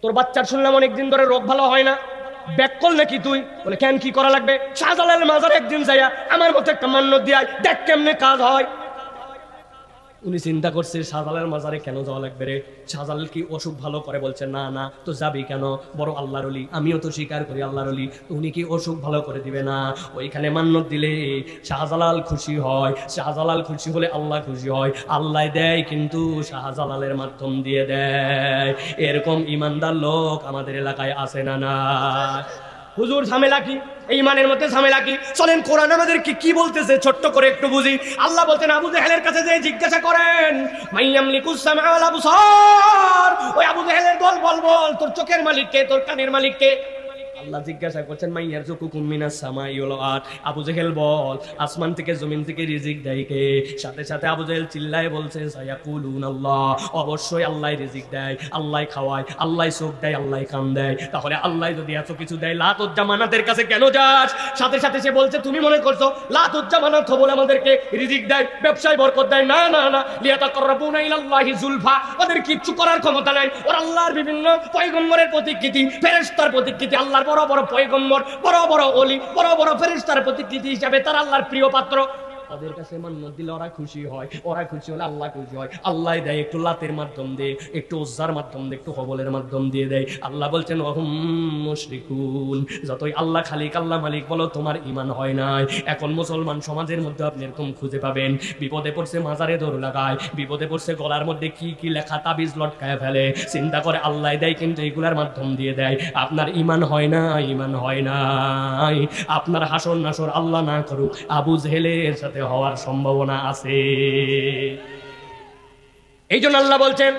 তোর বাচ্চার শুনলাম অনেকদিন ধরে রোগ ভালো হয় না, ব্যাক কল নাকি তুই? বলে কেন, কি করা লাগবে? শাহজালালের মাজারে একদিন যাইয়া আমার মতো একটা মান্যত দিয়াই দেখ কেমনে কাজ হয়। উনি চিন্তা করছে শাহজালালের মাজারে কেন যাওয়া লাগবে রে, শাহজালাল কি অসুখ ভালো করে? বলছে না না, তো যাবি কেন, বড় আল্লাহর ওলি, আমিও তো স্বীকার করি আল্লাহর ওলি, তো উনি কি অসুখ ভালো করে দিবে না? ওইখানে মান্যত দিলে শাহজালাল খুশি হয়, শাহজালাল খুশি হলে আল্লাহ খুশি হয়, আল্লাহ দেয় কিন্তু শাহজালালের মাধ্যম দিয়ে দেয়। এরকম ইমানদার লোক আমাদের এলাকায় আছে না না? হুজুর ঝামেলা কি, এই ইমানের মধ্যে ঝামেলা কি? চলেন কোরআন আমাদেরকে কি বলতেছে ছোট্ট করে একটু বুঝি। আল্লাহ বলতেন আবু জেহেলের কাছে যে জিজ্ঞাসা করেন, মাইয়ামলিকুস সামআ ওয়াল আবসার, ওই আবু জেহেলের বল বল বল, তোর চোখের মালিক কে, তোর কানের মালিক কে? আল্লাহ জিজ্ঞাসা করছেন মাইয়ারযুকুকুম মিনাস সামাই ওয়াল আরদ, আবু জেহেল বল আসমান থেকে জমিন থেকে রিজিক দেয় কে? সাথে সাথে আবু জেহেল চিল্লায় বলছে সায়াকুলুন আল্লাহ, অবশ্যই আল্লাহ রিজিক দেয়, আল্লাহ খাওয়ায়, আল্লাহ চোখ দেয়, আল্লাহ কান দেয়। তাহলে আল্লাহ যদি এত কিছু দেয় লাত উজ্জা মানাতের কাছে কেন যাস? সাথে সাথে সে বলছে তুমি মনে করছো লাত উজ্জা মানাত বলে আমাদেরকে রিজিক দেয়, ব্যবসায় বরকত দেয়? না না না, লিয়াতাকাররাবুনা ইলাল্লাহি যুলফা, ওদের কিচ্ছু করার ক্ষমতা নাই। ওরা আল্লাহর বিভিন্ন পয়গম্বরের প্রতিকৃতি, ফেরেশতার প্রতিকৃতি, আল্লাহর বড় বড় পয়গম্বর, বড় বড় ওলি, বড় বড় ফেরেশতার প্রতিকৃতি হিসাবে তারা আল্লাহর প্রিয় পাত্র। ওদের কাছে মান্যত দিলে ওরা খুশি হয়, ওরা খুশি হলে আল্লাহ খুশি হয়। আল্লাহ দেয় একটু লাতের মাধ্যম দিয়ে, একটু উজ্জার মাধ্যম দিয়ে, একটু হবলের মাধ্যম দিয়ে দেয়। আল্লাহ বলছেন ওহুম মুশরিকুন, যতই আল্লাহ খালিক আল্লাহ মালিক বলো তোমার ঈমান হয় নাই। এখন মুসলমান সমাজের মধ্যে আপনি এরকম খুঁজে পাবেন, বিপদে পড়ছে মাজারে দৌড় লাগায়, বিপদে পড়ছে গলার মধ্যে কি কি লেখা তাবিজ লটকায় ফেলে, চিন্তা করে আল্লাহ দেয় কিন্তু এইগুলার মাধ্যম দিয়ে দেয়। আপনার ঈমান হয় না, ঈমান হয় নাই। আপনার হাসর নাসর আল্লাহ না করুক আবু জেহেলের সাথে হওয়ার সম্ভাবনা আছে। এই জন্য আল্লাহ বলছেন